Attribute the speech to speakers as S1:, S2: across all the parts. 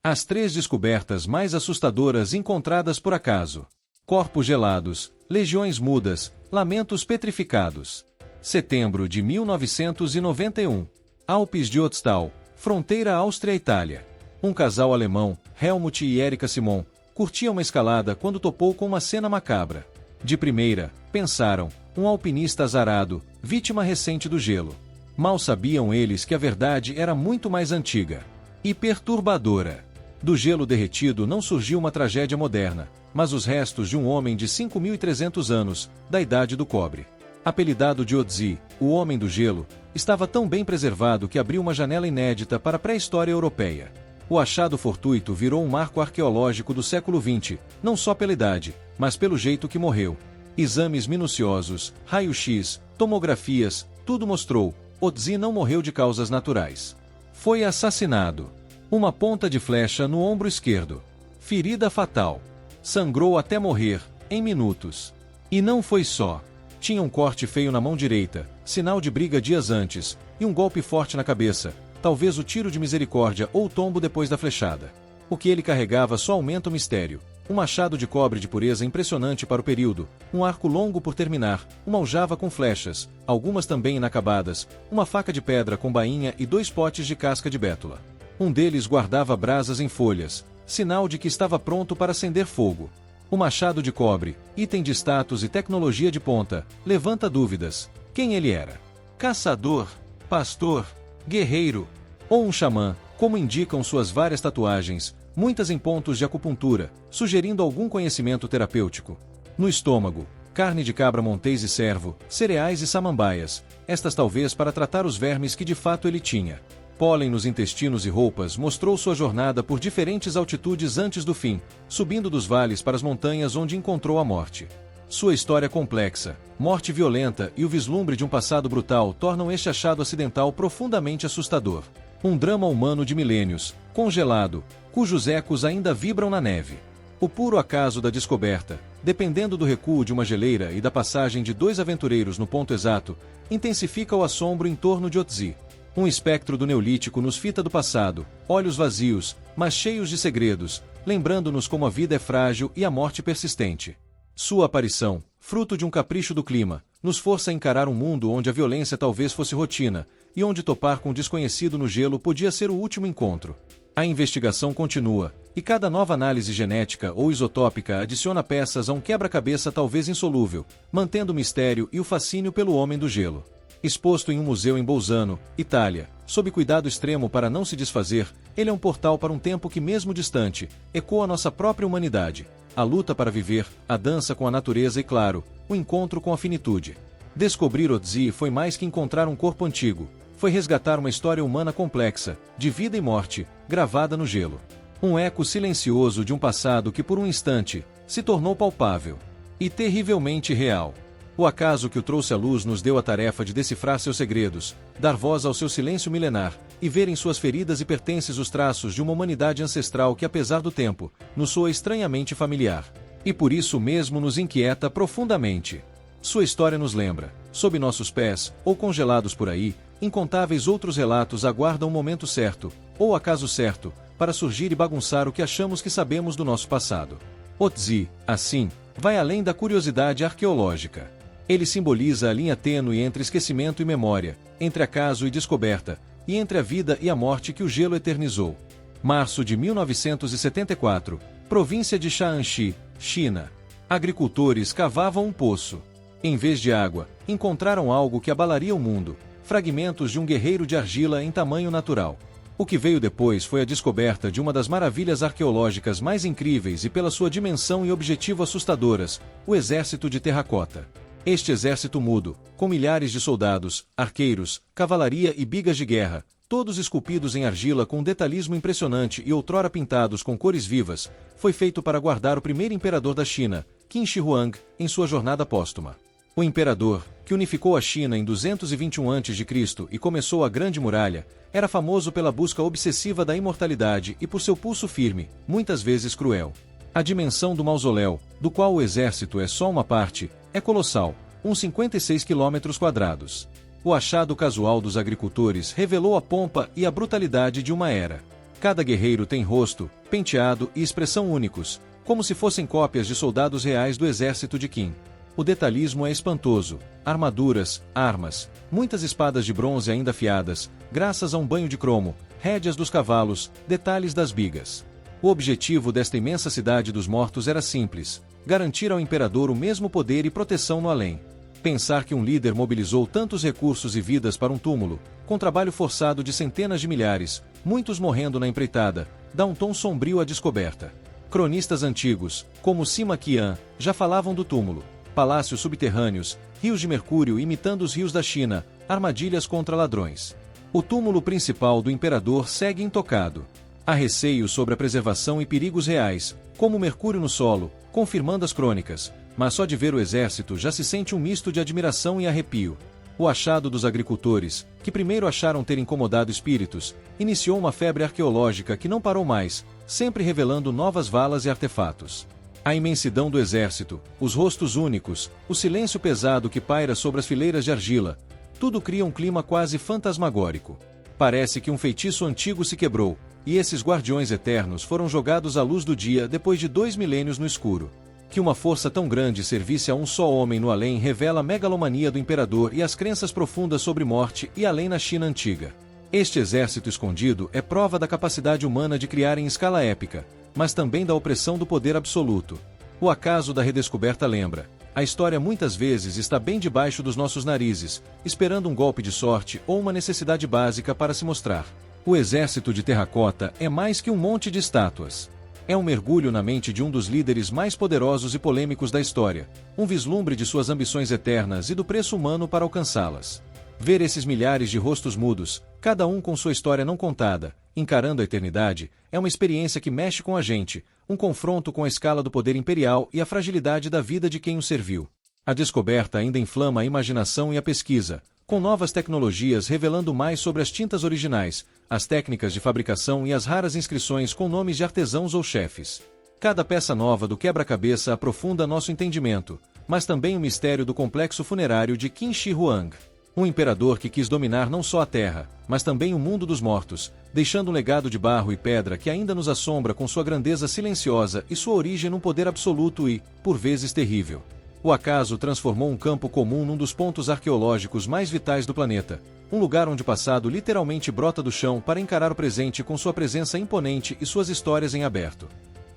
S1: As 3 descobertas mais assustadoras encontradas por acaso. Corpos gelados, legiões mudas, lamentos petrificados. Setembro de 1991. Alpes de Ötztal, fronteira Áustria-Itália. Um casal alemão, Helmut e Erika Simon, curtia uma escalada quando topou com uma cena macabra. De primeira, pensaram, um alpinista azarado, vítima recente do gelo. Mal sabiam eles que a verdade era muito mais antiga e perturbadora. Do gelo derretido não surgiu uma tragédia moderna, mas os restos de um homem de 5.300 anos, da idade do cobre. Apelidado de Ötzi, o Homem do Gelo, estava tão bem preservado que abriu uma janela inédita para a pré-história europeia. O achado fortuito virou um marco arqueológico do século XX, não só pela idade, mas pelo jeito que morreu. Exames minuciosos, raio-x, tomografias, tudo mostrou, Ötzi não morreu de causas naturais. Foi assassinado. Uma ponta de flecha no ombro esquerdo. Ferida fatal. Sangrou até morrer, em minutos. E não foi só. Tinha um corte feio na mão direita, sinal de briga dias antes, e um golpe forte na cabeça, talvez o tiro de misericórdia ou o tombo depois da flechada. O que ele carregava só aumenta o mistério. Um machado de cobre de pureza impressionante para o período, um arco longo por terminar, uma aljava com flechas, algumas também inacabadas, uma faca de pedra com bainha e 2 potes de casca de bétula. Um deles guardava brasas em folhas, sinal de que estava pronto para acender fogo. O machado de cobre, item de status e tecnologia de ponta, levanta dúvidas. Quem ele era? Caçador? Pastor? Guerreiro? Ou um xamã, como indicam suas várias tatuagens, muitas em pontos de acupuntura, sugerindo algum conhecimento terapêutico. No estômago, carne de cabra montês e cervo, cereais e samambaias, estas talvez para tratar os vermes que de fato ele tinha. Pólen nos intestinos e roupas mostrou sua jornada por diferentes altitudes antes do fim, subindo dos vales para as montanhas onde encontrou a morte. Sua história complexa, morte violenta e o vislumbre de um passado brutal tornam este achado acidental profundamente assustador. Um drama humano de milênios, congelado, cujos ecos ainda vibram na neve. O puro acaso da descoberta, dependendo do recuo de uma geleira e da passagem de 2 aventureiros no ponto exato, intensifica o assombro em torno de Ötzi. Um espectro do Neolítico nos fita do passado, olhos vazios, mas cheios de segredos, lembrando-nos como a vida é frágil e a morte persistente. Sua aparição, fruto de um capricho do clima, nos força a encarar um mundo onde a violência talvez fosse rotina, e onde topar com o desconhecido no gelo podia ser o último encontro. A investigação continua, e cada nova análise genética ou isotópica adiciona peças a um quebra-cabeça talvez insolúvel, mantendo o mistério e o fascínio pelo Homem do Gelo. Exposto em um museu em Bolzano, Itália, sob cuidado extremo para não se desfazer, ele é um portal para um tempo que, mesmo distante, ecoa a nossa própria humanidade, a luta para viver, a dança com a natureza e, claro, o encontro com a finitude. Descobrir Ötzi foi mais que encontrar um corpo antigo, foi resgatar uma história humana complexa, de vida e morte, gravada no gelo. Um eco silencioso de um passado que por um instante, se tornou palpável. E terrivelmente real. O acaso que o trouxe à luz nos deu a tarefa de decifrar seus segredos, dar voz ao seu silêncio milenar, e ver em suas feridas e pertences os traços de uma humanidade ancestral que, apesar do tempo, nos soa estranhamente familiar. E por isso mesmo nos inquieta profundamente. Sua história nos lembra, sob nossos pés, ou congelados por aí, incontáveis outros relatos aguardam o momento certo, ou acaso certo, para surgir e bagunçar o que achamos que sabemos do nosso passado. Ötzi, assim, vai além da curiosidade arqueológica. Ele simboliza a linha tênue entre esquecimento e memória, entre acaso e descoberta, e entre a vida e a morte que o gelo eternizou. Março de 1974, província de Shaanxi, China. Agricultores cavavam um poço. Em vez de água, encontraram algo que abalaria o mundo, fragmentos de um guerreiro de argila em tamanho natural. O que veio depois foi a descoberta de uma das maravilhas arqueológicas mais incríveis e pela sua dimensão e objetivo assustadoras, o Exército de Terracota. Este exército mudo, com milhares de soldados, arqueiros, cavalaria e bigas de guerra, todos esculpidos em argila com um detalhismo impressionante e outrora pintados com cores vivas, foi feito para guardar o primeiro imperador da China, Qin Shi Huang, em sua jornada póstuma. O imperador, que unificou a China em 221 a.C. e começou a Grande Muralha, era famoso pela busca obsessiva da imortalidade e por seu pulso firme, muitas vezes cruel. A dimensão do mausoléu, do qual o exército é só uma parte, é colossal, uns 56 km². O achado casual dos agricultores revelou a pompa e a brutalidade de uma era. Cada guerreiro tem rosto, penteado e expressão únicos, como se fossem cópias de soldados reais do exército de Qin. O detalhismo é espantoso: armaduras, armas, muitas espadas de bronze ainda afiadas, graças a um banho de cromo, rédeas dos cavalos, detalhes das bigas. O objetivo desta imensa cidade dos mortos era simples: garantir ao imperador o mesmo poder e proteção no além. Pensar que um líder mobilizou tantos recursos e vidas para um túmulo, com trabalho forçado de centenas de milhares, muitos morrendo na empreitada, dá um tom sombrio à descoberta. Cronistas antigos, como Sima Qian, já falavam do túmulo: palácios subterrâneos, rios de mercúrio imitando os rios da China, armadilhas contra ladrões. O túmulo principal do imperador segue intocado. Há receios sobre a preservação e perigos reais, como mercúrio no solo, confirmando as crônicas, mas só de ver o exército já se sente um misto de admiração e arrepio. O achado dos agricultores, que primeiro acharam ter incomodado espíritos, iniciou uma febre arqueológica que não parou mais, sempre revelando novas valas e artefatos. A imensidão do exército, os rostos únicos, o silêncio pesado que paira sobre as fileiras de argila, tudo cria um clima quase fantasmagórico. Parece que um feitiço antigo se quebrou, e esses guardiões eternos foram jogados à luz do dia depois de 2 milênios no escuro. Que uma força tão grande servisse a um só homem no além revela a megalomania do imperador e as crenças profundas sobre morte e além na China antiga. Este exército escondido é prova da capacidade humana de criar em escala épica, mas também da opressão do poder absoluto. O acaso da redescoberta lembra: a história muitas vezes está bem debaixo dos nossos narizes, esperando um golpe de sorte ou uma necessidade básica para se mostrar. O exército de terracota é mais que um monte de estátuas. É um mergulho na mente de um dos líderes mais poderosos e polêmicos da história, um vislumbre de suas ambições eternas e do preço humano para alcançá-las. Ver esses milhares de rostos mudos, cada um com sua história não contada, encarando a eternidade, é uma experiência que mexe com a gente, um confronto com a escala do poder imperial e a fragilidade da vida de quem o serviu. A descoberta ainda inflama a imaginação e a pesquisa, com novas tecnologias revelando mais sobre as tintas originais, as técnicas de fabricação e as raras inscrições com nomes de artesãos ou chefes. Cada peça nova do quebra-cabeça aprofunda nosso entendimento, mas também o mistério do complexo funerário de Qin Shi Huang. Um imperador que quis dominar não só a terra, mas também o mundo dos mortos, deixando um legado de barro e pedra que ainda nos assombra com sua grandeza silenciosa e sua origem num poder absoluto e, por vezes, terrível. O acaso transformou um campo comum num dos pontos arqueológicos mais vitais do planeta, um lugar onde o passado literalmente brota do chão para encarar o presente com sua presença imponente e suas histórias em aberto.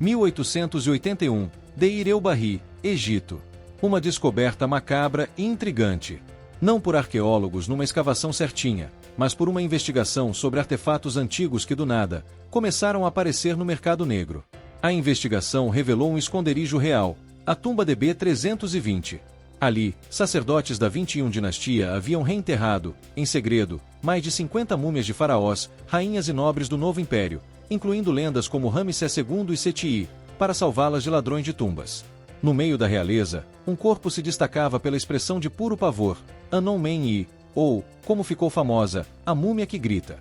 S1: 1881, Deir el-Bahri, Egito. Uma descoberta macabra e intrigante. Não por arqueólogos numa escavação certinha, mas por uma investigação sobre artefatos antigos que do nada começaram a aparecer no mercado negro. A investigação revelou um esconderijo real, a tumba de B320. Ali, sacerdotes da 21 dinastia haviam reenterrado, em segredo, mais de 50 múmias de faraós, rainhas e nobres do novo império, incluindo lendas como Ramsés II e Seti, para salvá-las de ladrões de tumbas. No meio da realeza, um corpo se destacava pela expressão de puro pavor, Anon Men Yi, ou, como ficou famosa, a múmia que grita.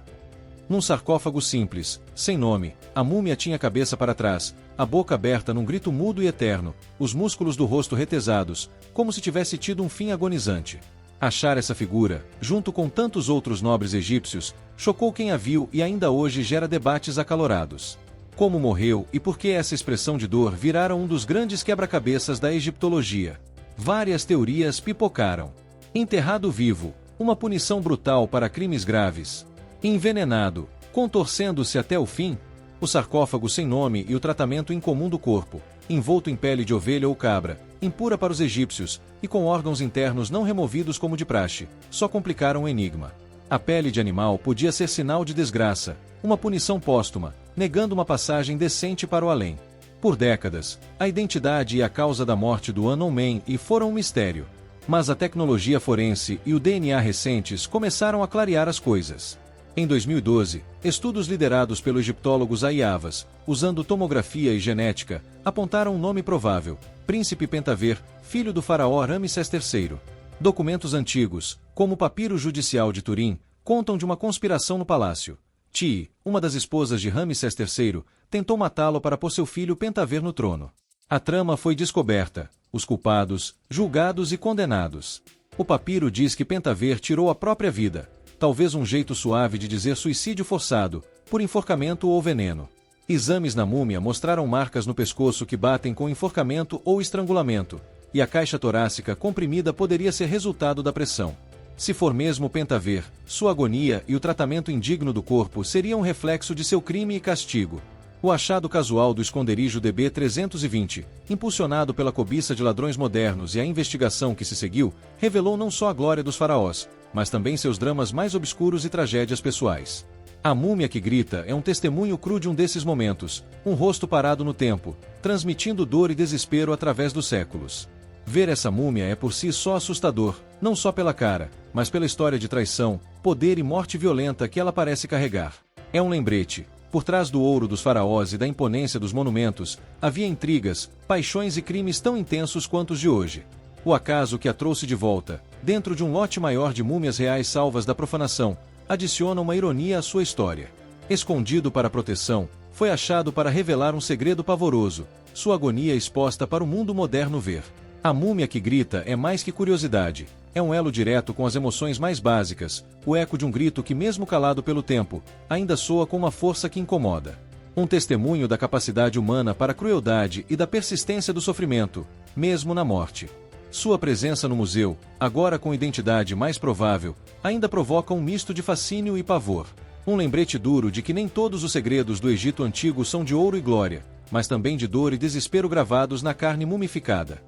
S1: Num sarcófago simples, sem nome, a múmia tinha a cabeça para trás, a boca aberta num grito mudo e eterno, os músculos do rosto retesados, como se tivesse tido um fim agonizante. Achar essa figura, junto com tantos outros nobres egípcios, chocou quem a viu e ainda hoje gera debates acalorados. Como morreu e por que essa expressão de dor viraram um dos grandes quebra-cabeças da egiptologia. Várias teorias pipocaram. Enterrado vivo, uma punição brutal para crimes graves. Envenenado, contorcendo-se até o fim, o sarcófago sem nome e o tratamento incomum do corpo, envolto em pele de ovelha ou cabra, impura para os egípcios, e com órgãos internos não removidos como de praxe, só complicaram o enigma. A pele de animal podia ser sinal de desgraça, uma punição póstuma, negando uma passagem decente para o além. Por décadas, a identidade e a causa da morte do Anon Men Yi foram um mistério. Mas a tecnologia forense e o DNA recentes começaram a clarear as coisas. Em 2012, estudos liderados pelo egiptólogo Zahi Hawass, usando tomografia e genética, apontaram um nome provável: Príncipe Pentaver, filho do faraó Ramsés III. Documentos antigos, como o papiro judicial de Turim, contam de uma conspiração no palácio. Ti, uma das esposas de Ramsés III, tentou matá-lo para pôr seu filho Pentaver no trono. A trama foi descoberta, os culpados, julgados e condenados. O papiro diz que Pentaver tirou a própria vida, talvez um jeito suave de dizer suicídio forçado, por enforcamento ou veneno. Exames na múmia mostraram marcas no pescoço que batem com enforcamento ou estrangulamento, e a caixa torácica comprimida poderia ser resultado da pressão. Se for mesmo Pentaver, sua agonia e o tratamento indigno do corpo seriam um reflexo de seu crime e castigo. O achado casual do esconderijo DB-320, impulsionado pela cobiça de ladrões modernos e a investigação que se seguiu, revelou não só a glória dos faraós, mas também seus dramas mais obscuros e tragédias pessoais. A múmia que grita é um testemunho cru de um desses momentos, um rosto parado no tempo, transmitindo dor e desespero através dos séculos. Ver essa múmia é por si só assustador, não só pela cara, mas pela história de traição, poder e morte violenta que ela parece carregar. É um lembrete. Por trás do ouro dos faraós e da imponência dos monumentos, havia intrigas, paixões e crimes tão intensos quanto os de hoje. O acaso que a trouxe de volta, dentro de um lote maior de múmias reais salvas da profanação, adiciona uma ironia à sua história. Escondido para proteção, foi achado para revelar um segredo pavoroso, sua agonia exposta para o mundo moderno ver. A múmia que grita é mais que curiosidade, é um elo direto com as emoções mais básicas, o eco de um grito que, mesmo calado pelo tempo, ainda soa com uma força que incomoda. Um testemunho da capacidade humana para a crueldade e da persistência do sofrimento, mesmo na morte. Sua presença no museu, agora com identidade mais provável, ainda provoca um misto de fascínio e pavor. Um lembrete duro de que nem todos os segredos do Egito Antigo são de ouro e glória, mas também de dor e desespero gravados na carne mumificada.